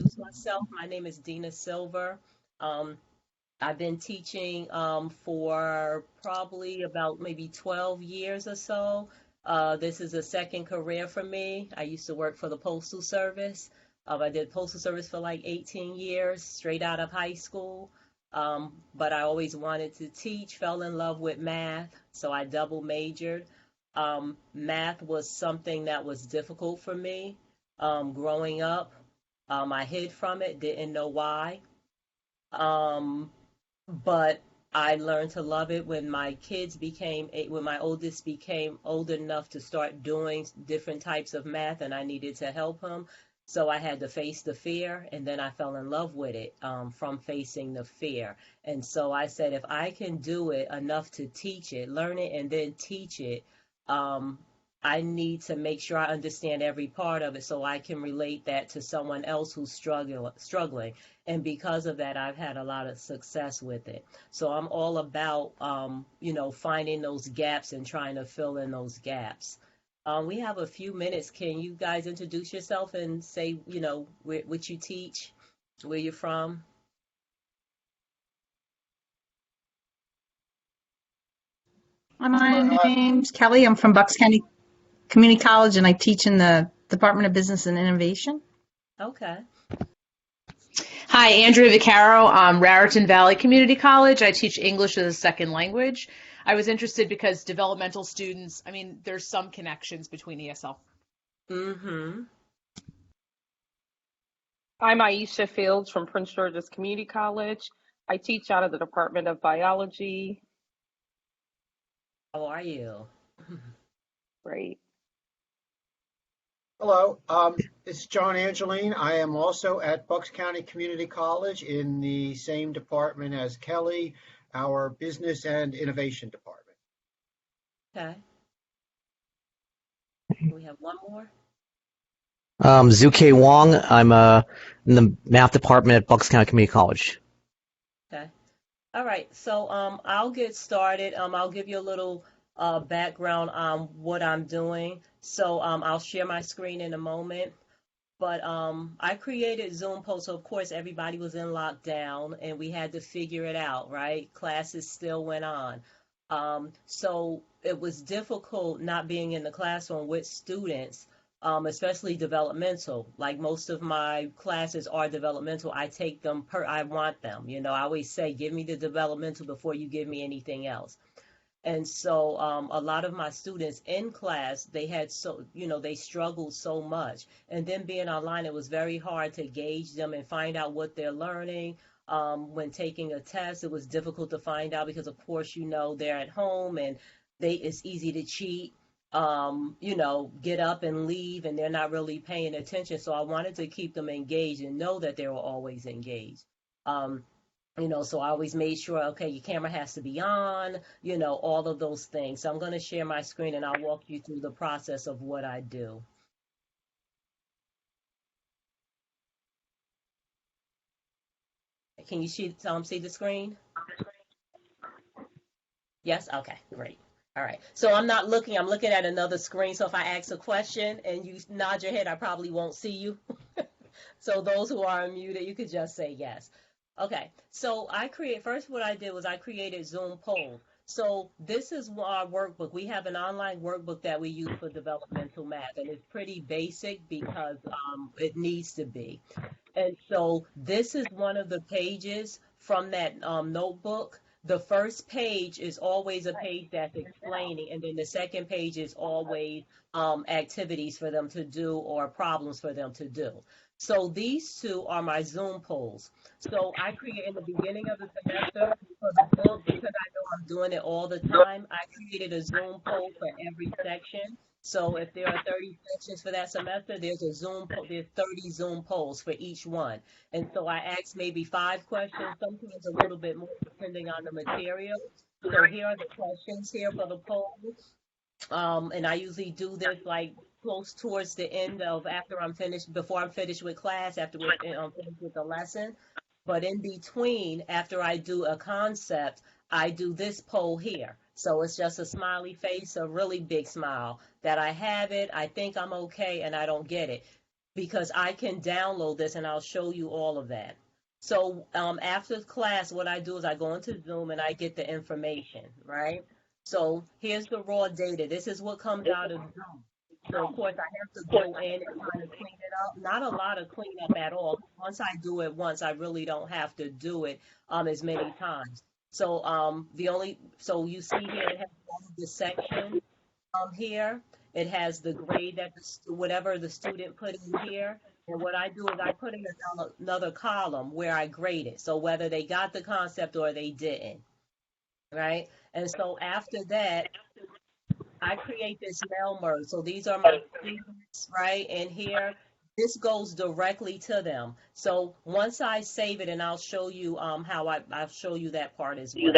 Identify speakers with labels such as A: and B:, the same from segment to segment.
A: introduce myself. My name is Dina Silver. Um, I've been teaching for probably about maybe 12 years or so. This is a second career for me. I used to work for the Postal Service. I did Postal Service for like 18 years, straight out of high school. But I always wanted to teach, fell in love with math, so I double majored. Math was something that was difficult for me growing up. I hid from it, didn't know why. Um, but I learned to love it when when my oldest became old enough to start doing different types of math, and I needed to help him. So I had to face the fear, and then I fell in love with it from facing the fear. And so I said, if I can do it enough to teach it, learn it, and then teach it, um, I need to make sure I understand every part of it so I can relate that to someone else who's struggling. And because of that, I've had a lot of success with it. So I'm all about, finding those gaps and trying to fill in those gaps. We have a few minutes. Can you guys introduce yourself and say, what you teach, where you're from?
B: My name's Kelly. I'm from Bucks County Community College, and I teach in the Department of Business and Innovation.
A: Okay.
C: Hi, Andrea Vaccaro, Raritan Valley Community College. I teach English as a second language. I was interested because developmental students, there's some connections between ESL.
A: Mm-hmm.
D: I'm Aisha Fields from Prince George's Community College. I teach out of the Department of Biology.
A: How are you?
D: Great.
E: Hello, it's John Angeline. I am also at Bucks County Community College in the same department as Kelly, our Business and Innovation Department.
A: Okay. We have one more.
F: Zuke Wong. I'm in the math department at Bucks County Community College.
A: Okay. All right. So I'll get started. I'll give you a little background on what I'm doing. So I'll share my screen in a moment. But I created Zoom posts. So of course, everybody was in lockdown and we had to figure it out, right? Classes still went on. So it was difficult not being in the classroom with students, especially developmental. Like most of my classes are developmental. I take them I want them. I always say, give me the developmental before you give me anything else. And so a lot of my students in class, they struggled so much. And then being online, it was very hard to gauge them and find out what they're learning. When taking a test, it was difficult to find out because, of course, they're at home and it's easy to cheat, get up and leave and they're not really paying attention. So I wanted to keep them engaged and know that they were always engaged. So I always made sure, okay, your camera has to be on, all of those things. So I'm going to share my screen and I'll walk you through the process of what I do. Can you see the screen? Yes? Okay, great. All right. So I'm looking at another screen. So if I ask a question and you nod your head, I probably won't see you. So those who are unmuted, you could just say yes. Okay, so what I did was I created Zoom polls. So this is our workbook. We have an online workbook that we use for developmental math, and it's pretty basic because it needs to be. And so this is one of the pages from that notebook. The first page is always a page that's explaining, and then the second page is always activities for them to do or problems for them to do. So these two are my Zoom polls. So I create in the beginning of the semester for the book, because I know I'm doing it all the time, I created a Zoom poll for every section. So if there are 30 sections for that semester, there's 30 Zoom polls for each one. And so I asked maybe 5 questions, sometimes a little bit more depending on the material. So here are the questions here for the poll. And I usually do this like close towards the end of before I'm finished with class, after we're finished with the lesson. But in between, after I do a concept, I do this poll here. So it's just a smiley face, a really big smile that I have it, I think I'm okay, and I don't get it. because I can download this and I'll show you all of that. So after class, what I do is I go into Zoom and I get the information, right? So here's the raw data. This is what comes out of Zoom. So of course I have to go in and kind of clean it up. Not a lot of cleanup at all. Once I do it once, I really don't have to do it as many times. So so you see here it has all of the sections here. It has the grade that whatever the student put in here. And what I do is I put in another column where I grade it. So whether they got the concept or they didn't, right? And so after that, I create this mail merge. So these are my students, right? And here, this goes directly to them. So once I save it, and I'll show you how I'll show you that part as well.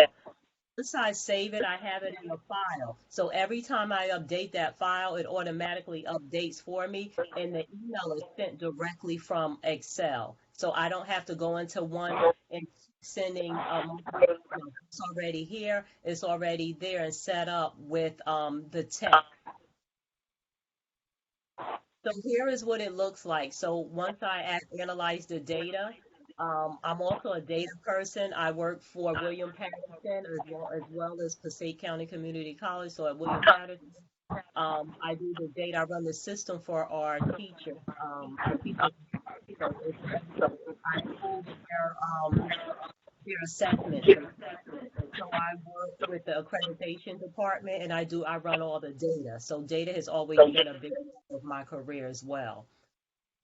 A: Once I save it, I have it in a file. So every time I update that file, it automatically updates for me, and the email is sent directly from Excel. So I don't have to go into one and sending it's already here, it's already there and set up with the text. So here is what it looks like. So once I analyze the data, I'm also a data person. I work for William Patterson as well as Passaic County Community College. So at William Patterson, I do the data. I run the system for our teachers. I pull their assessments. So I work with the accreditation department, and I run all the data. So data has always been a big part of my career as well.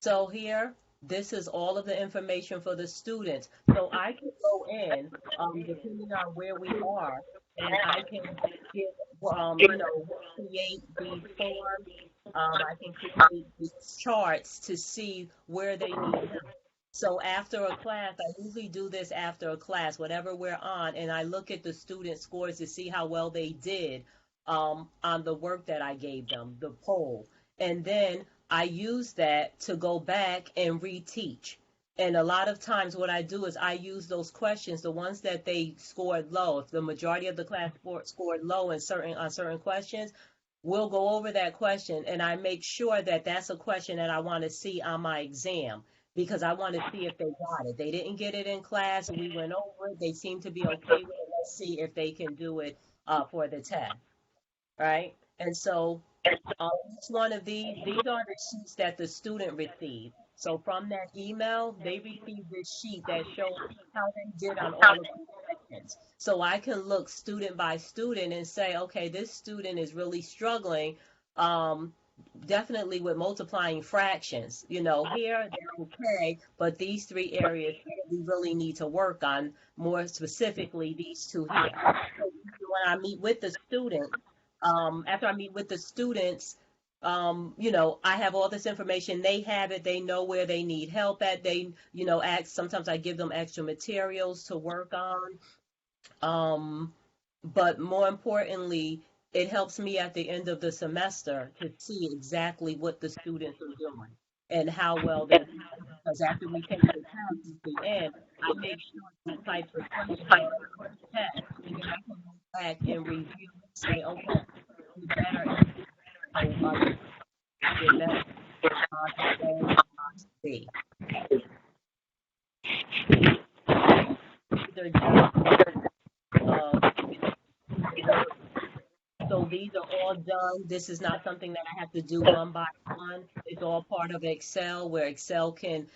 A: So here, this is all of the information for the students. So I can go in, depending on where we are, and I can get, create these forms. I can create these charts to see where they need help. So after a class, I usually do this after a class, whatever we're on, and I look at the student scores to see how well they did on the work that I gave them, the poll. And then I use that to go back and reteach. And a lot of times what I do is I use those questions, the ones that they scored low. If the majority of the class scored low on certain questions, we'll go over that question, and I make sure that that's a question that I want to see on my exam, because I want to see if they got it. They didn't get it in class, we went over it, they seem to be okay with it. Let's see if they can do it for the test, right? And so each one of these are the sheets that the student received. So from that email, they received this sheet that shows how they did on all of the questions. So I can look student by student and say, okay, this student is really struggling, definitely with multiplying fractions. Here they're okay, but these three areas we really need to work on, more specifically these two here. So when I meet with the student, after I meet with the students, I have all this information. They have it. They know where they need help at. They, sometimes I give them extra materials to work on. But more importantly, it helps me at the end of the semester to see exactly what the students are doing and how well they're doing. Because after we take the test at the end, I make sure these types of questions are on the test, and then I can go back and review and say, okay, we better get better B. So these are all done. This is not something that I have to do one by one. It's all part of Excel, where Excel can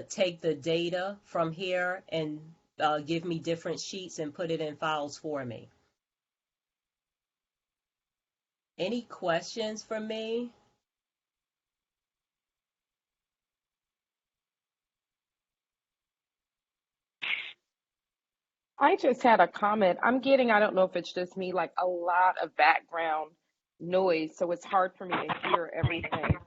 A: take the data from here and give me different sheets and put it in files for me. Any questions for me?
D: I just had a comment. I'm getting, I don't know if it's just me, like a lot of background noise, so it's hard for me to hear everything.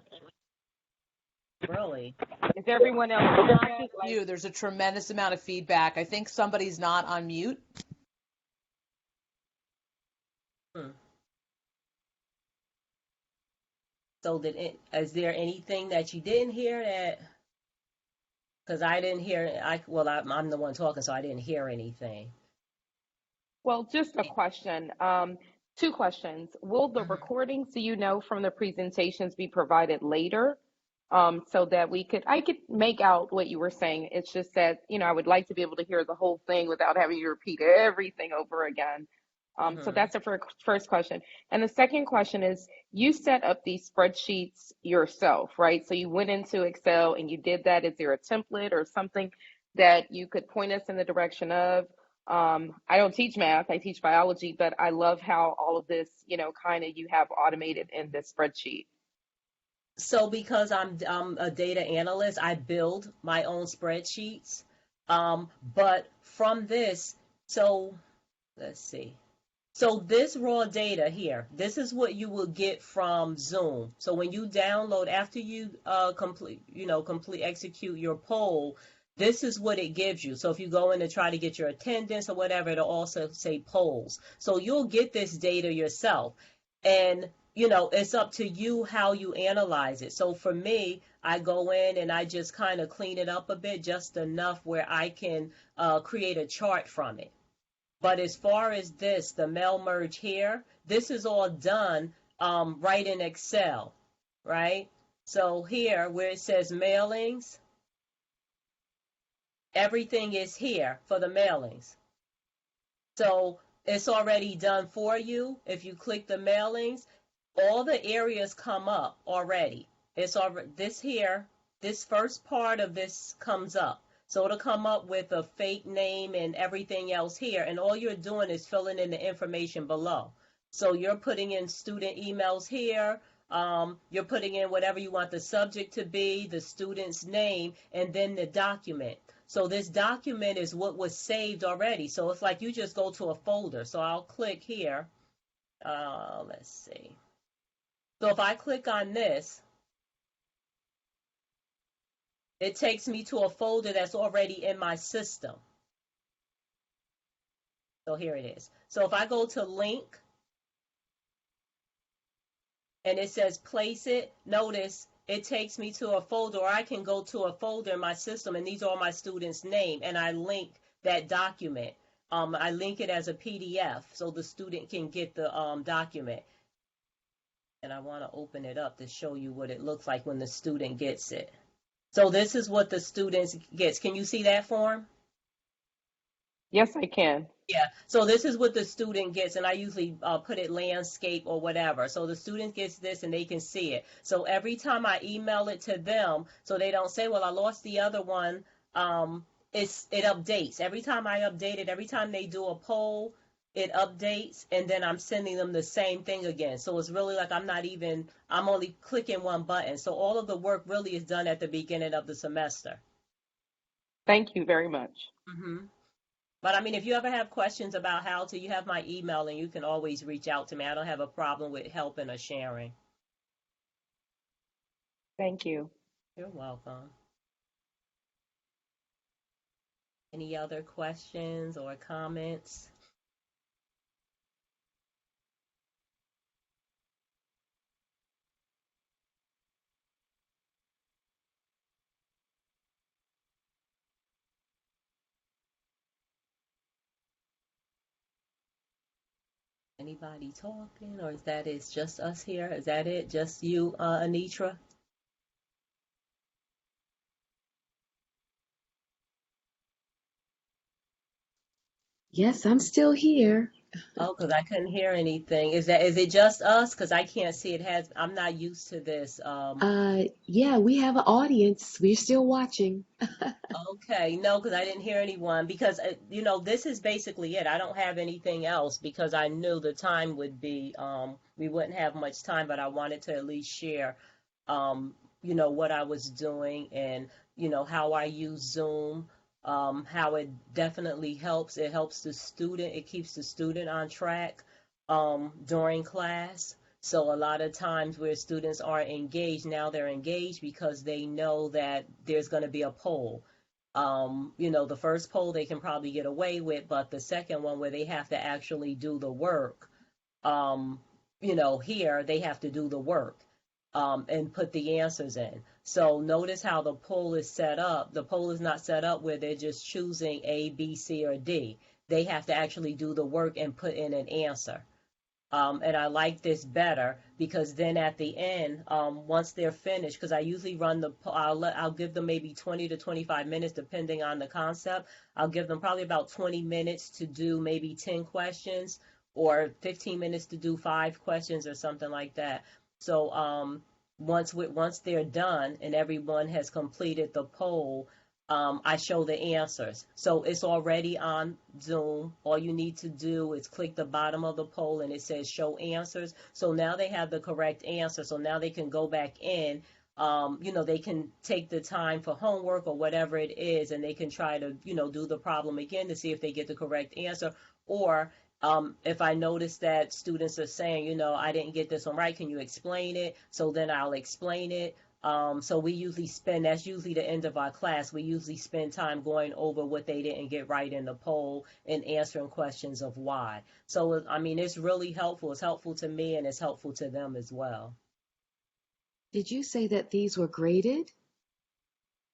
A: Really?
D: Is everyone else okay?
C: You, there's a tremendous amount of feedback. I think somebody's not on mute.
A: So is there anything that you didn't hear that? Because I didn't hear. I'm the one talking, so I didn't hear anything.
D: Well, just a question. Two questions. Will the recordings, do you know, from the presentations be provided later? so that I could make out what you were saying. It's just that, I would like to be able to hear the whole thing without having you repeat everything over again. So
A: Mm-hmm.
D: that's the first question. And the second question is, you set up these spreadsheets yourself, right? So you went into Excel and you did that. Is there a template or something that you could point us in the direction of? I don't teach math, I teach biology, but I love how all of this, kind of you have automated in this spreadsheet.
A: So because I'm a data analyst, I build my own spreadsheets. But from this, so let's see. So this raw data here, this is what you will get from Zoom. So when you download, after you complete execute your poll, this is what it gives you. So if you go in to try to get your attendance or whatever, it'll also say polls. So you'll get this data yourself. And it's up to you how you analyze it. So for me, I go in and I just kind of clean it up a bit, just enough where I can create a chart from it. But as far as this, the mail merge here, this is all done right in Excel, right? So here where it says mailings, everything is here for the mailings. So it's already done for you. If you click the mailings, all the areas come up already. It's already this first part of this comes up. So it'll come up with a fake name and everything else here. And all you're doing is filling in the information below. So you're putting in student emails here. You're putting in whatever you want the subject to be, the student's name, and then the document. So this document is what was saved already. So it's like you just go to a folder. So I'll click here. Let's see. So if I click on this, it takes me to a folder that's already in my system. So here it is. So if I go to link and it says place it, notice it takes me to a folder, or I can go to a folder in my system, and these are my students' name, and I link that document. I link it as a PDF so the student can get the document. And I want to open it up to show you what it looks like when the student gets it. So this is what the students gets. Can you see that form?
D: Yes, I can.
A: Yeah. So this is what the student gets, and I usually put it landscape or whatever. So the student gets this and they can see it. So every time I email it to them, so they don't say, well, I lost the other one, it updates. Every time I update it, every time they do a poll, it updates, and then I'm sending them the same thing again. So it's really like I'm only clicking one button. So all of the work really is done at the beginning of the semester.
D: Thank you very much.
A: Mm-hmm. But I mean, if you ever have questions about how to, you have my email and you can always reach out to me. I don't have a problem with helping or sharing.
D: Thank you.
A: You're welcome. Any other questions or comments? Anybody talking, or is that it's just us here? Is that it? Just you, Anitra?
G: Yes, I'm still here.
A: Oh, because I couldn't hear anything. Is it just us? Because I can't see it has. I'm not used to this.
G: Yeah, we have an audience. We're still watching.
A: Okay, no, because I didn't hear anyone. Because this is basically it. I don't have anything else because I knew the time would be. We wouldn't have much time, but I wanted to at least share, what I was doing and how I use Zoom. How it definitely helps. It helps the student. It keeps the student on track during class. So a lot of times where students are engaged, now they're engaged because they know that there's going to be a poll. The first poll they can probably get away with, but the second one where they have to actually do the work, here they have to do the work and put the answers in. So notice how the poll is set up. The poll is not set up where they're just choosing A, B, C, or D. They have to actually do the work and put in an answer. And I like this better because then at the end, once they're finished, because I usually run I'll give them maybe 20 to 25 minutes depending on the concept. I'll give them probably about 20 minutes to do maybe 10 questions or 15 minutes to do 5 questions or something like that. So once they're done and everyone has completed the poll, I show the answers. So it's already on Zoom. All you need to do is click the bottom of the poll and it says show answers. So now they have the correct answer. So now they can go back in. They can take the time for homework or whatever it is, and they can try to, do the problem again to see if they get the correct answer. Or if I notice that students are saying, I didn't get this one right, can you explain it? So then I'll explain it. So that's usually the end of our class. We usually spend time going over what they didn't get right in the poll and answering questions of why. So, I mean, it's really helpful. It's helpful to me and it's helpful to them as well.
G: Did you say that these were graded?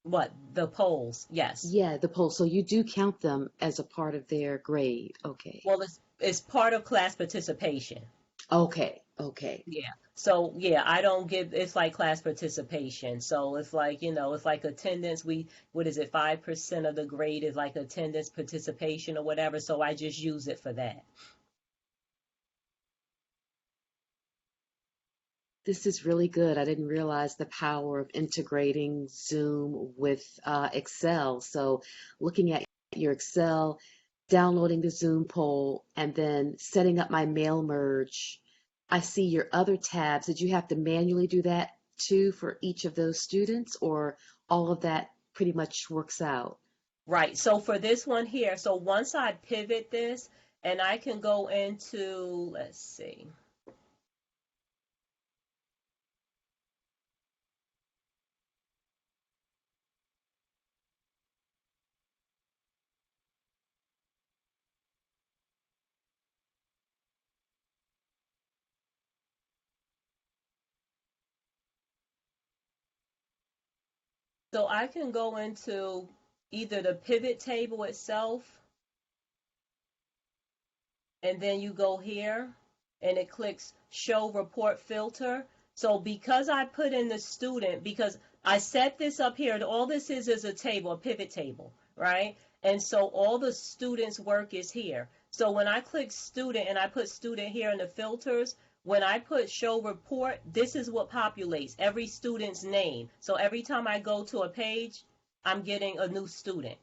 A: What? The polls? Yes.
G: Yeah, the polls. So you do count them as a part of their grade. Okay.
A: Well, it's part of class participation.
G: Okay.
A: Yeah. So yeah, I don't it's like class participation. So it's like, it's like attendance. What is it? 5% of the grade is like attendance, participation or whatever. So I just use it for that.
G: This is really good. I didn't realize the power of integrating Zoom with Excel. So looking at your Excel, downloading the Zoom poll, and then setting up my mail merge. I see your other tabs. Did you have to manually do that too for each of those students, or all of that pretty much works out?
A: Right. So for this one here, so once I pivot this and I can go into, let's see. So I can go into either the pivot table itself, and then you go here and it clicks show report filter. So because I put in the student, because I set this up here, all this is a table, a pivot table, right? And so all the students' work is here. So when I click student and I put student here in the filters, when I put show report, this is what populates every student's name. So every time I go to a page, I'm getting a new student.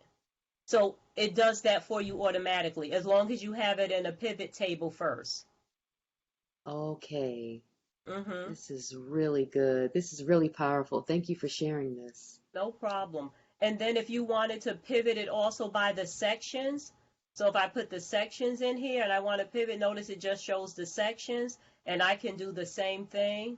A: So it does that for you automatically, as long as you have it in a pivot table first.
G: Okay.
A: Mm-hmm.
G: This is really good. This is really powerful. Thank you for sharing this.
A: No problem. And then if you wanted to pivot it also by the sections, so if I put the sections in here and I want to pivot, notice it just shows the sections, and I can do the same thing.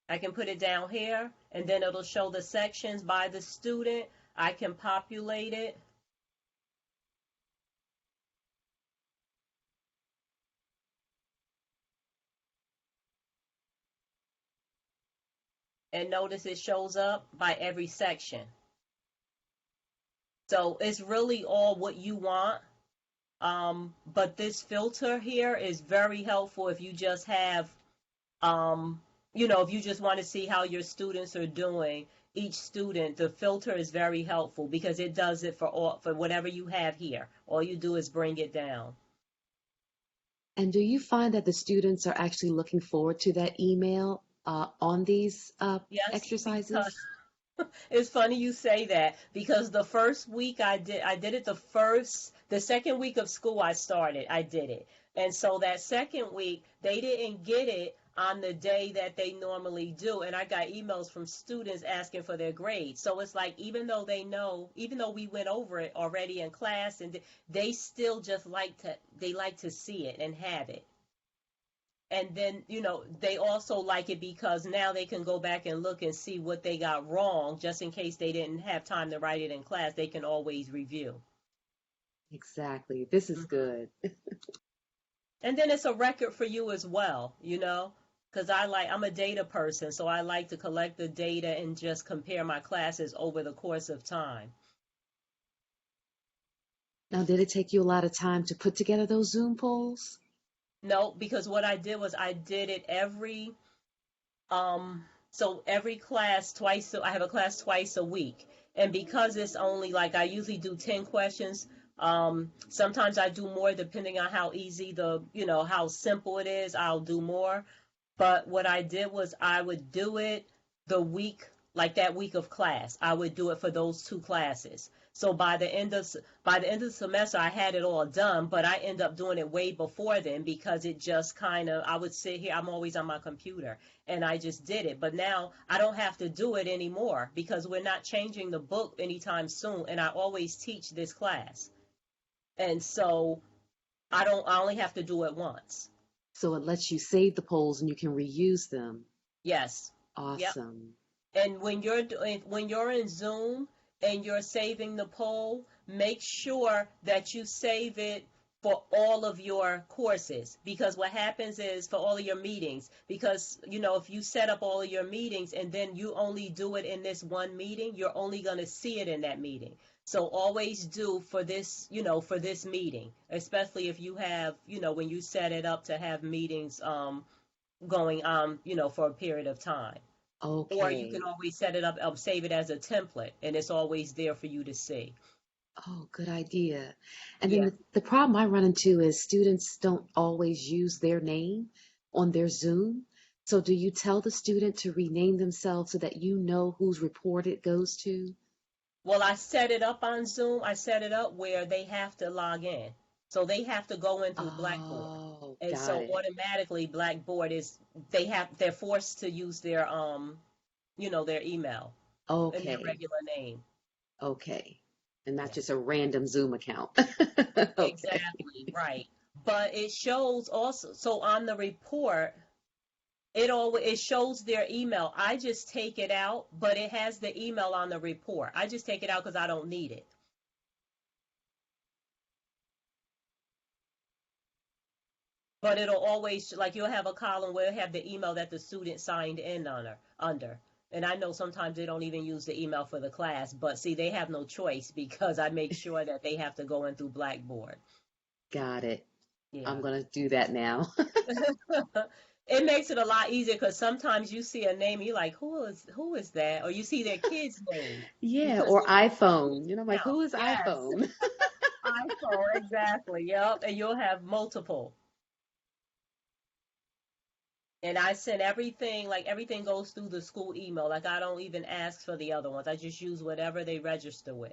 A: I can put it down here, and then it'll show the sections by the student. I can populate it. And notice it shows up by every section. So it's really all what you want. But this filter here is very helpful if you just have, if you just want to see how your students are doing. Each student, the filter is very helpful because it does it for whatever you have here. All you do is bring it down.
G: And do you find that the students are actually looking forward to that email on these
A: Yes,
G: exercises?
A: it's funny you say that because the first week I did it the second week of school I did it. And so that second week, they didn't get it on the day that they normally do. And I got emails from students asking for their grades. So it's like, even though we went over it already in class, and they still just like to see it and have it. And then, they also like it because now they can go back and look and see what they got wrong, just in case they didn't have time to write it in class. They can always review.
G: Exactly. This is good.
A: And then it's a record for you as well, because I'm a data person, so I like to collect the data and just compare my classes over the course of time.
G: Now, did it take you a lot of time to put together those Zoom polls?
A: No, because what I did was I did it so every class twice, so I have a class twice a week. And because it's only like I usually do 10 questions, sometimes I do more depending on how easy how simple it is, I'll do more. But what I did was I would do it the week, like that week of class. I would do it for those two classes. So by the end of the semester, I had it all done, but I end up doing it way before then because it just kind of I would sit here. I'm always on my computer, and I just did it. But now I don't have to do it anymore because we're not changing the book anytime soon, and I always teach this class, and so I only have to do it once.
G: So it lets you save the polls and you can reuse them.
A: Yes. Yep.
G: Awesome.
A: And when you're in Zoom and you're saving the poll, make sure that you save it for all of your courses, because what happens is for all of your meetings, because if you set up all of your meetings and then you only do it in this one meeting, you're only going to see it in that meeting. So always do for this, for this meeting, especially if you have, when you set it up to have meetings going on, for a period of time. Or you
G: Okay.
A: can always set it up, save it as a template, and it's always there for you to see.
G: Oh, good idea. And then
A: Yeah.
G: the problem I run into is students don't always use their name on their Zoom. So do you tell the student to rename themselves so that you know whose report it goes to?
A: Well, I set it up on Zoom. I set it up where they have to log in. So they have to go in through Blackboard.
G: Oh,
A: And
G: got
A: so
G: it.
A: automatically Blackboard they're forced to use their email and their
G: Okay.
A: regular name.
G: Okay. And not
A: Yeah.
G: just a random Zoom account. Okay.
A: Exactly, right. But it shows also, so on the report, it shows their email. I just take it out, but it has the email on the report. I just take it out because I don't need it. But it'll always, like, you'll have a column where it have the email that the student signed in under. And I know sometimes they don't even use the email for the class, but see, they have no choice because I make sure that they have to go in through Blackboard.
G: Got it. I'm
A: Yeah.
G: going to do that now.
A: It makes it a lot easier because sometimes you see a name, you're like, who is that? Or you see their kid's name
G: Yeah,
A: because
G: or
A: they use
G: iPhone. I'm like,
A: email.
G: who is
A: Yes,
G: iPhone?
A: iPhone, exactly. Yep, and you'll have multiple. And I send everything, like everything goes through the school email. Like I don't even ask for the other ones. I just use whatever they register with.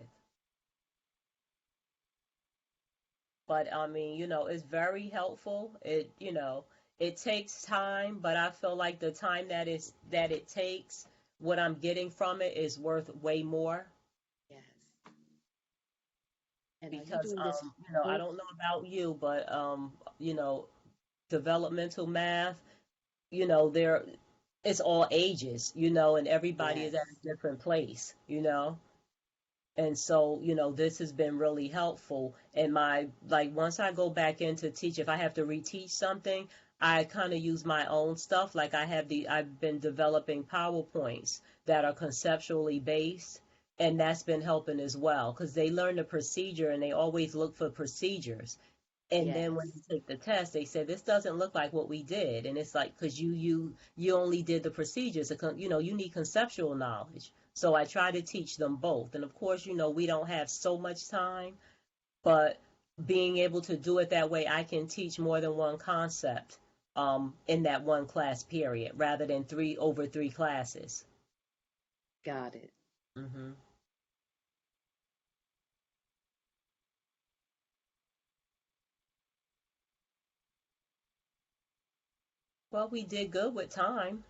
A: But I mean, it's very helpful. It takes time, but I feel like the time that it takes, what I'm getting from it is worth way more
G: Yes. And are you
A: because
G: doing this
A: I
G: full?
A: don't know about you, but you know, developmental math, there it's all ages, and everybody is
G: Yes.
A: at a different place. And so, this has been really helpful. And like, once I go back in to teach, if I have to reteach something, I kind of use my own stuff. Like I've been developing PowerPoints that are conceptually based, and that's been helping as well because they learn the procedure and they always look for procedures. And then when
G: Yes.
A: you take the test, they say this doesn't look like what we did, and it's like because you only did the procedures. You need conceptual knowledge. So I try to teach them both, and of course, we don't have so much time, but being able to do it that way, I can teach more than one concept in that one class period, rather than three classes.
G: Got it.
A: hmm Well, we did good with time.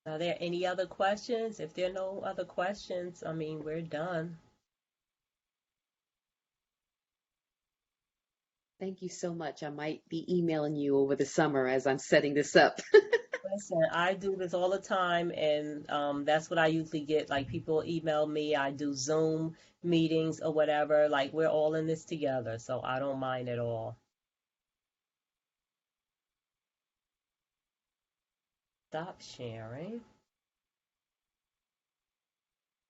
A: Are there any other questions? If there are no other questions, I mean, we're done.
G: Thank you so much. I might be emailing you over the summer as I'm setting this up.
A: Listen, I do this all the time, and that's what I usually get. Like people email me, I do Zoom meetings or whatever. Like we're all in this together, so I don't mind at all. Stop sharing.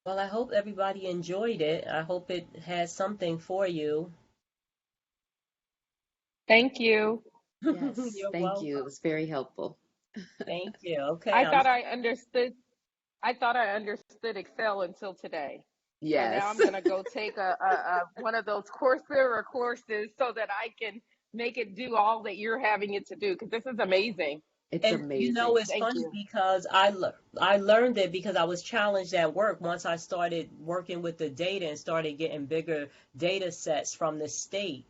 A: Well, I hope everybody enjoyed it. I hope it has something for you.
D: Thank you.
G: Yes,
A: You're
G: thank you. It
A: welcome.
G: was very helpful.
A: Thank you. Okay,
D: I
A: I'm
D: thought I understood. I thought I understood Excel until today. So now
G: Yes,
D: I'm gonna go take a one of those Coursera courses so that I can make it do all that you're having it to do, because this is amazing.
G: it's
A: And you know,
G: amazing.
A: it's
D: Thank
A: funny
D: you.
A: because I learned it because I was challenged at work once I started working with the data and started getting bigger data sets from the state.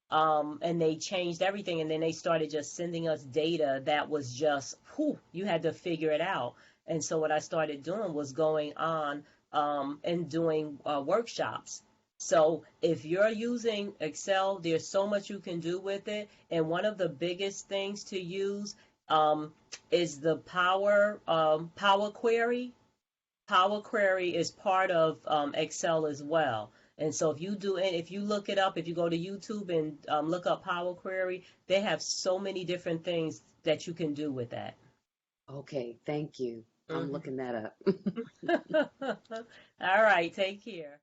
A: And they changed everything, and then they started just sending us data that was just, whew, you had to figure it out. And so what I started doing was going on and doing workshops. So if you're using Excel, there's so much you can do with it. And one of the biggest things to use um, is the Power Query. Power Query is part of Excel as well. And so if you look it up, if you go to YouTube and look up Power Query, they have so many different things that you can do with that.
G: Okay, thank you. I'm
A: Mhm.
G: looking that up.
A: All right, take care.